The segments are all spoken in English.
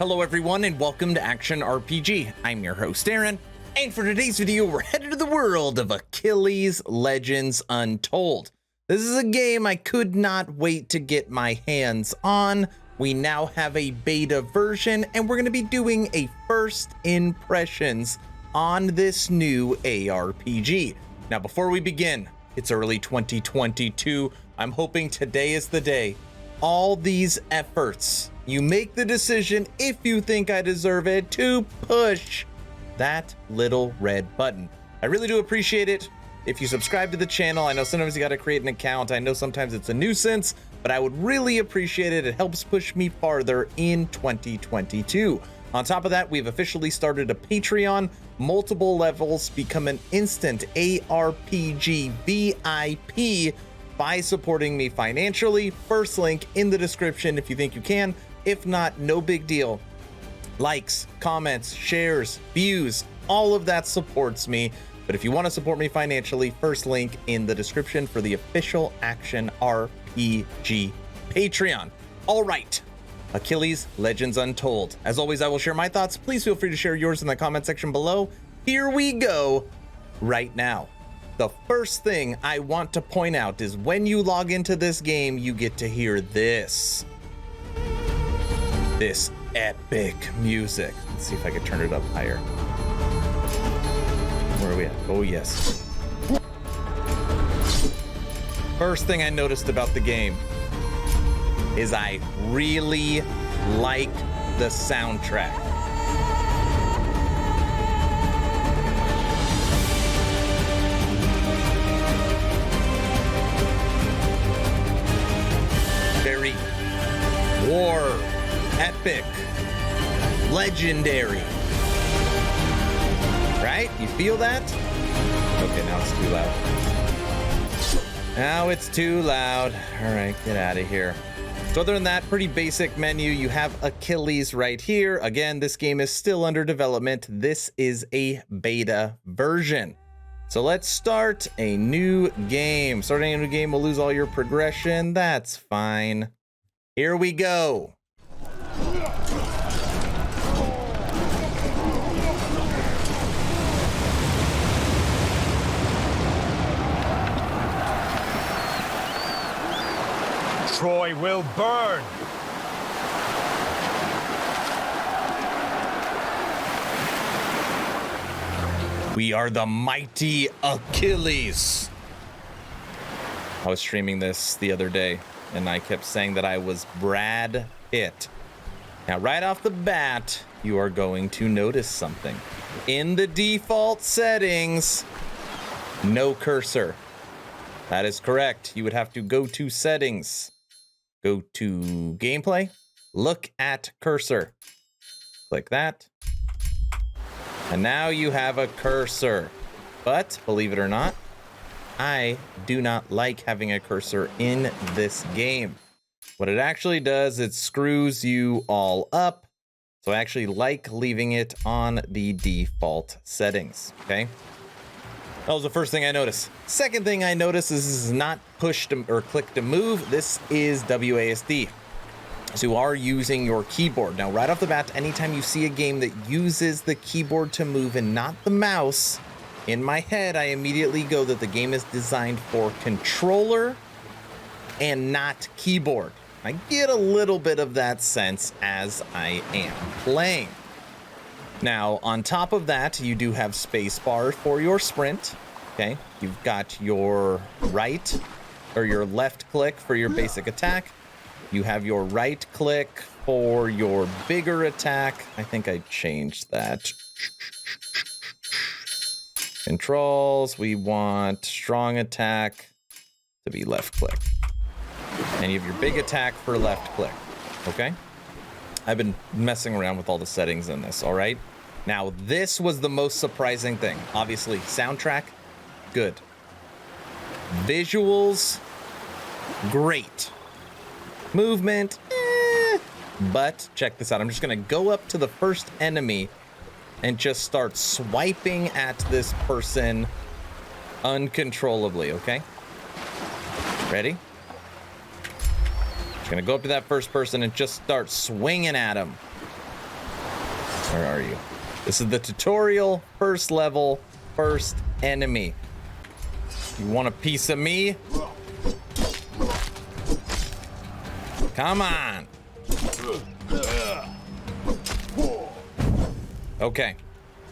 Hello everyone and welcome to Action RPG. I'm your host Aaron, and for today's video we're headed to the world of Achilles Legends Untold. This is a game I could not wait to get my hands on. We now have a beta version and we're going to be doing a first impressions on this new ARPG. Now before we begin, it's early 2022. I'm hoping today is the day. All these efforts, you make the decision, if you think I deserve it, to push that little red button. I really do appreciate it. If you subscribe to the channel, I know sometimes you got to create an account. I know sometimes it's a nuisance, but I would really appreciate it. It helps push me farther in 2022. On top of that, we've officially started a Patreon. Multiple levels become an instant ARPG VIP by supporting me financially. First link in the description if you think you can. If not, no big deal. Likes, comments, shares, views, all of that supports me. But if you want to support me financially, first link in the description for the official Action RPG Patreon. All right, Achilles Legends Untold. As always, I will share my thoughts. Please feel free to share yours in the comment section below. Here we go right now. The first thing I want to point out is when you log into this game, you get to hear this epic music. Let's see if I can turn it up higher. Where are we at? Oh, yes. First thing I noticed about the game is I really like the soundtrack. Very war, epic, legendary. Right? You feel that? Okay, now it's too loud. Now it's too loud. All right, get out of here. So other than that, pretty basic menu. You have Achilles right here. Again, this game is still under development. This is a beta version. So let's start a new game. Starting a new game will lose all your progression. That's fine. Here we go. Troy will burn. We are the mighty Achilles. I was streaming this the other day and I kept saying that I was Brad Pitt. Now, right off the bat, you are going to notice something. In the default settings, no cursor. That is correct. You would have to go to settings. Go to gameplay, look at cursor, click that, and now you have a cursor. But believe it or not, I do not like having a cursor in this game. What it actually does, it screws you all up. So I actually like leaving it on the default settings, okay? That was the first thing I noticed. Second thing I noticed is this is not push to, or click to move. This is WASD. So you are using your keyboard. Now, right off the bat, anytime you see a game that uses the keyboard to move and not the mouse, in my head, I immediately go that the game is designed for controller and not keyboard. I get a little bit of that sense as I am playing. Now, on top of that, you do have spacebar for your sprint, okay? You've got your right or your left click for your basic attack. You have your right click for your bigger attack. I think I changed that. Controls, we want strong attack to be left click. And you have your big attack for left click, okay? I've been messing around with all the settings in this, all right? Now, this was the most surprising thing. Obviously, soundtrack, good. Visuals, great. Movement, But check this out. I'm just going to go up to the first enemy and just start swiping at this person uncontrollably, okay? Ready? Just going to go up to that first person and just start swinging at him. Where are you? This is the tutorial, first level, first enemy. You want a piece of me? Come on. Okay.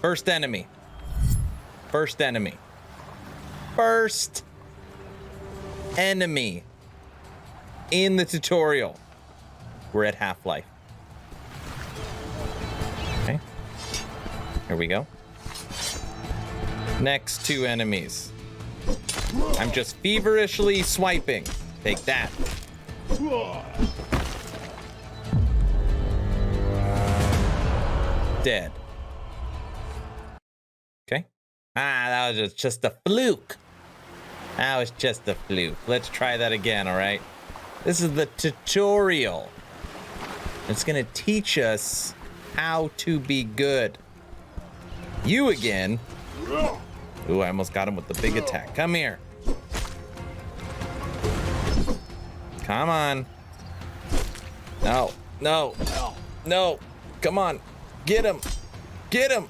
First enemy. First enemy. First enemy in the tutorial. We're at half-life. Okay. Here we go. Next two enemies. I'm just feverishly swiping. Take that. Dead. Okay. That was just a fluke. That was just a fluke. Let's try that again, all right? This is the tutorial. It's gonna teach us how to be good. You again. Ooh, I almost got him with the big attack. Come here. Come on. No, no, no. Come on. Get him. Get him.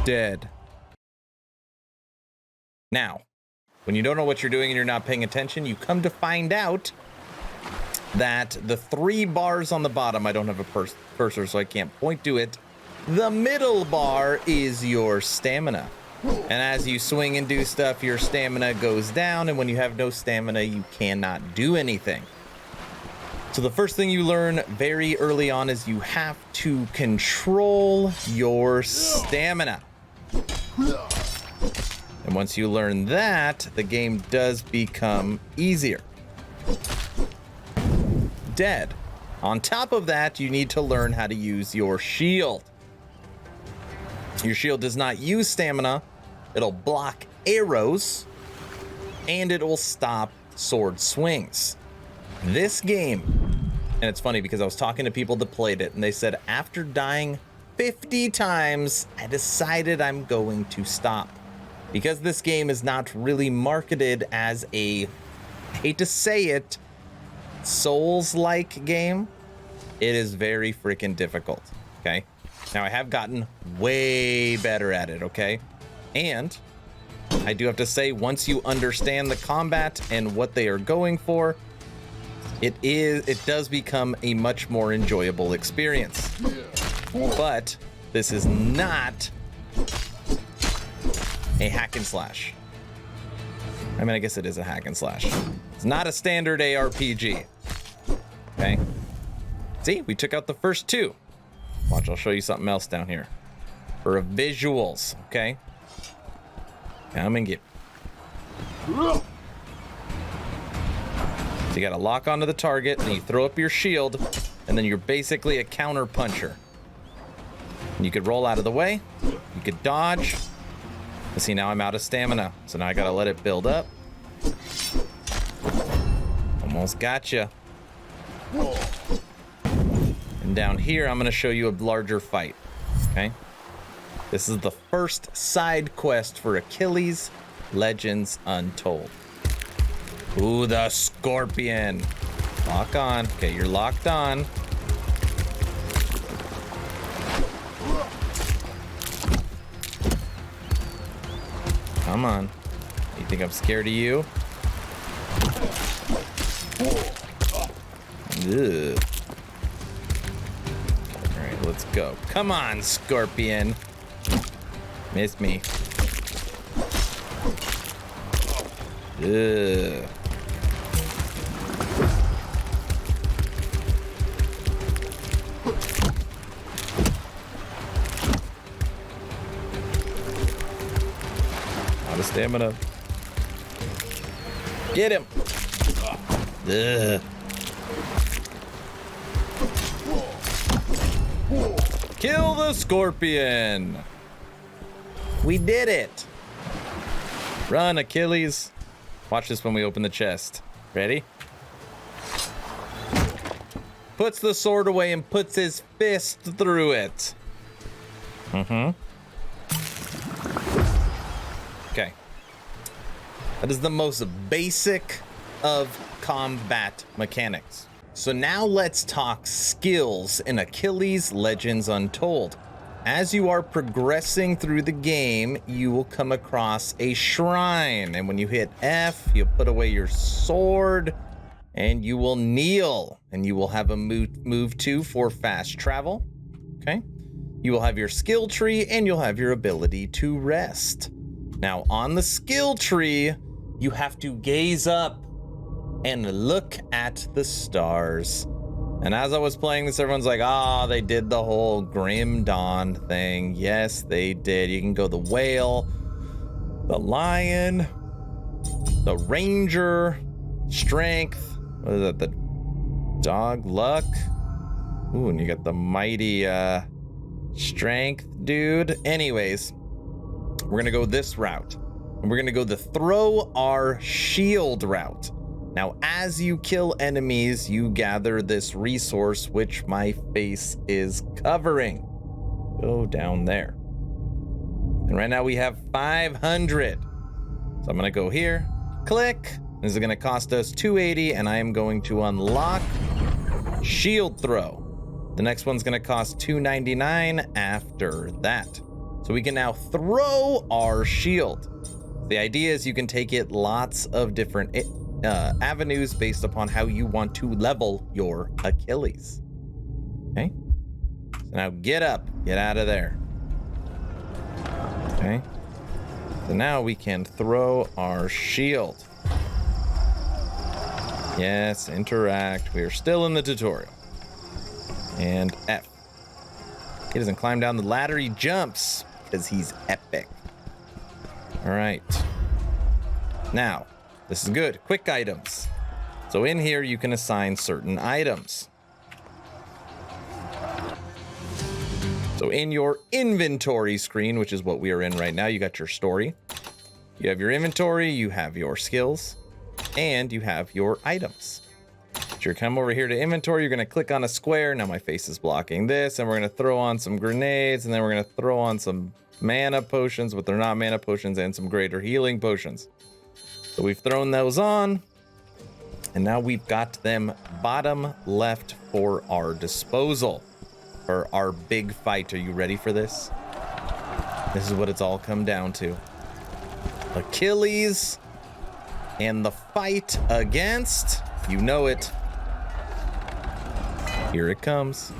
Dead. Now, when you don't know what you're doing and you're not paying attention, you come to find out that the 3 bars on the bottom, I don't have a cursor, so I can't point to it. The middle bar is your stamina. And as you swing and do stuff, your stamina goes down, and when you have no stamina, you cannot do anything. So the first thing you learn very early on is you have to control your stamina. And once you learn that, the game does become easier. Dead. On top of that, you need to learn how to use your shield. Your shield does not use stamina. It'll block arrows, and it will stop sword swings. This game, and it's funny because I was talking to people that played it, and they said after dying 50 times, I decided I'm going to stop. Because this game is not really marketed as a, I hate to say it, Souls-like game. It is very freaking difficult, okay? Now, I have gotten way better at it, okay? And I do have to say, once you understand the combat and what they are going for, it does become a much more enjoyable experience. But this is not a hack and slash. I mean, I guess it is a hack and slash. It's not a standard ARPG. Okay. See, we took out the first 2. Watch, I'll show you something else down here. For visuals, okay? Come and get. So you gotta lock onto the target, and you throw up your shield, and then you're basically a counter puncher. And you could roll out of the way, you could dodge. But see, now I'm out of stamina, so now I gotta let it build up. Almost gotcha. And down here, I'm gonna show you a larger fight, okay? This is the first side quest for Achilles Legends Untold. Ooh, the scorpion. Lock on. Okay, you're locked on. Come on. You think I'm scared of you? Ugh. Alright, let's go. Come on, scorpion. Miss me. Ugh. Out of stamina. Get him. Ugh. Kill the scorpion. We did it. Run, Achilles. Watch this when we open the chest. Ready? Puts the sword away and puts his fist through it. Mm-hmm. Okay. That is the most basic of combat mechanics. So now let's talk skills in Achilles Legends Untold. As you are progressing through the game, you will come across a shrine. And when you hit F, you'll put away your sword and you will kneel. And you will have a move 2 for fast travel. Okay. You will have your skill tree and you'll have your ability to rest. Now on the skill tree, you have to gaze up and look at the stars. And as I was playing this, everyone's like, ah, they did the whole Grim Dawn thing. Yes, they did. You can go the whale, the lion, the ranger, strength. What is that? The dog, luck. Ooh, and you got the mighty strength, dude. Anyways, we're going to go this route. And we're going to go the throw our shield route. Now, as you kill enemies, you gather this resource, which my face is covering. Go down there. And right now we have 500. So I'm gonna go here, click. This is gonna cost us 280, and I am going to unlock shield throw. The next one's gonna cost 299 after that. So we can now throw our shield. The idea is you can take it lots of different avenues based upon how you want to level your Achilles. Okay. So now get up, get out of there. Okay. So now we can throw our shield. Yes, interact. We are still in the tutorial. And F. He doesn't climb down the ladder, he jumps because he's epic. All right. Now, this is good. Quick items. So in here, you can assign certain items. So in your inventory screen, which is what we are in right now, you got your story. You have your inventory, you have your skills, and you have your items. So you come over here to inventory, you're going to click on a square. Now my face is blocking this, and we're going to throw on some grenades, and then we're going to throw on some mana potions, but they're not mana potions, and some greater healing potions. So we've thrown those on, and now we've got them bottom left for our disposal for our big fight. Are you ready for this? This is what it's all come down to. Achilles and the fight against, you know it. Here it comes.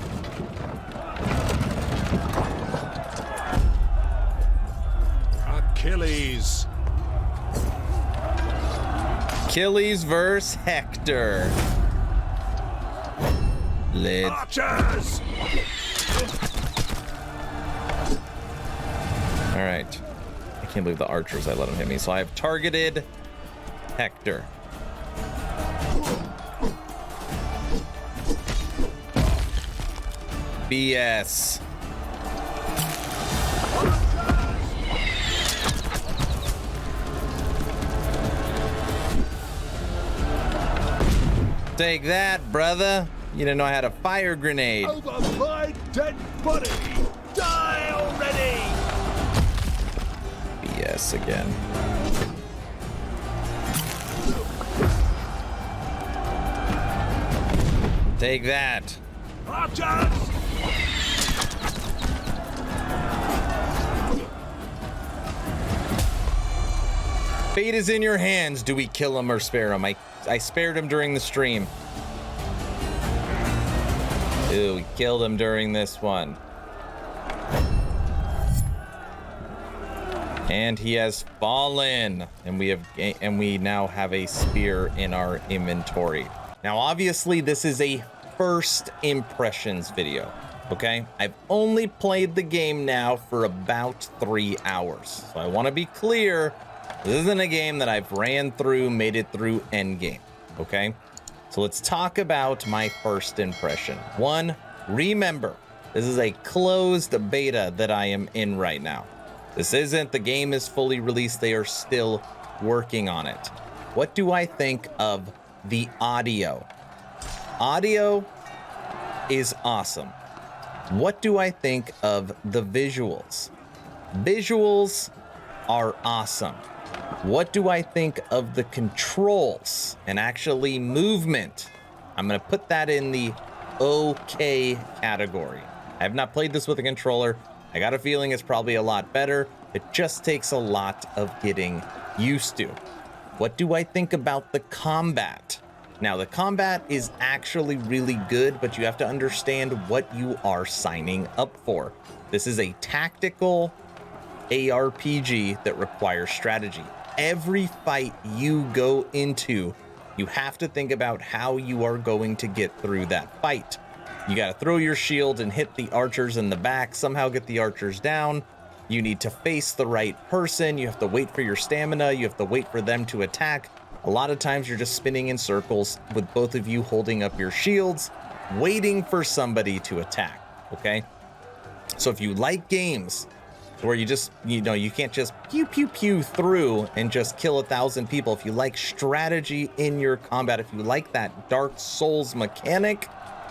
Achilles. Achilles versus Hector. Archers! All right. I can't believe the archers, I let them hit me. So I have targeted Hector. BS. Take that, brother. You didn't know I had a fire grenade. Over my dead body! Die already! BS again. Take that. Archers! Fate is in your hands. Do we kill him or spare him? I spared him during the stream. Ooh, we killed him during this one. And he has fallen. And we now have a spear in our inventory. Now, obviously, this is a first impressions video. Okay? I've only played the game now for about 3 hours. So I want to be clear. This isn't a game that I've ran through, made it through endgame, okay? So let's talk about my first impression. One, remember, this is a closed beta that I am in right now. This isn't, the game is fully released, they are still working on it. What do I think of the audio? Audio is awesome. What do I think of the visuals? Visuals are awesome. What do I think of the controls and actually movement? I'm going to put that in the okay category. I have not played this with a controller. I got a feeling it's probably a lot better. It just takes a lot of getting used to. What do I think about the combat? Now, the combat is actually really good, but you have to understand what you are signing up for. This is a tactical ARPG that requires strategy. Every fight you go into, you have to think about how you are going to get through that fight. You got to throw your shield and hit the archers in the back, somehow get the archers down. You need to face the right person. You have to wait for your stamina. You have to wait for them to attack. A lot of times you're just spinning in circles with both of you holding up your shields, waiting for somebody to attack, okay? So if you like games where you just, you can't just pew, pew, pew through and just kill 1,000 people. If you like strategy in your combat, if you like that Dark Souls mechanic,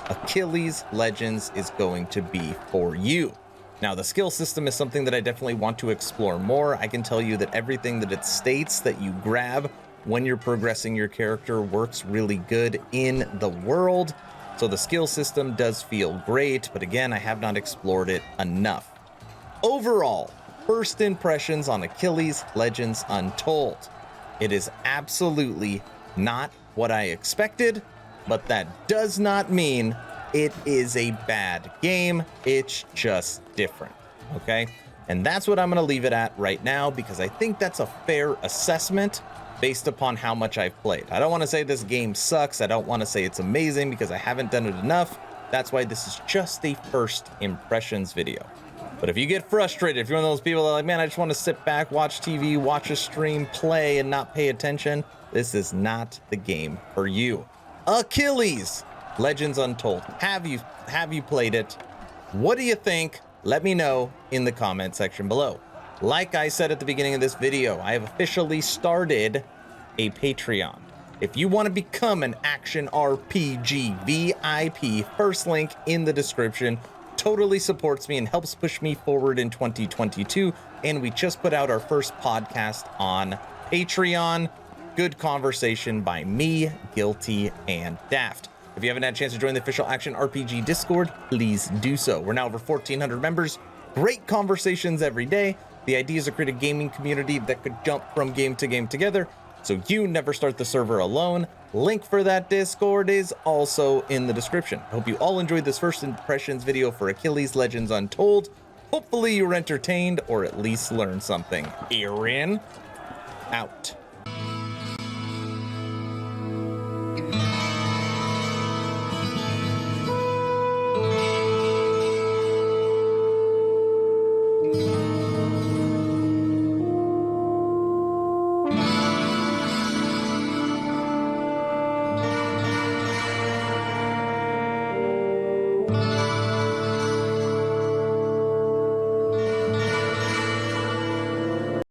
Achilles Legends is going to be for you. Now, the skill system is something that I definitely want to explore more. I can tell you that everything that it states that you grab when you're progressing your character works really good in the world. So the skill system does feel great, but again, I have not explored it enough. Overall, first impressions on Achilles Legends Untold. It is absolutely not what I expected, but that does not mean it is a bad game. It's just different, okay? And that's what I'm going to leave it at right now, because I think that's a fair assessment based upon how much I've played. I don't want to say this game sucks. I don't want to say it's amazing because I haven't done it enough. That's why this is just a first impressions video. But if you get frustrated, if you're one of those people that are like, man, I just want to sit back, watch TV, watch a stream, play, and not pay attention, this is not the game for you. Achilles Legends Untold. Have you played it? What do you think? Let me know in the comment section below. Like I said at the beginning of this video, I have officially started a Patreon. If you want to become an action RPG VIP, first link in the description. Totally supports me and helps push me forward in 2022. And we just put out our first podcast on Patreon. Good conversation by me, Guilty, and Daft. If you haven't had a chance to join the official Action RPG Discord, please do so. We're now over 1,400 members. Great conversations every day. The idea is to create a gaming community that could jump from game to game together, so you never start the server alone. Link for that Discord is also in the description. I hope you all enjoyed this first impressions video for Achilles Legends Untold. Hopefully you were entertained or at least learned something. Aaron, out.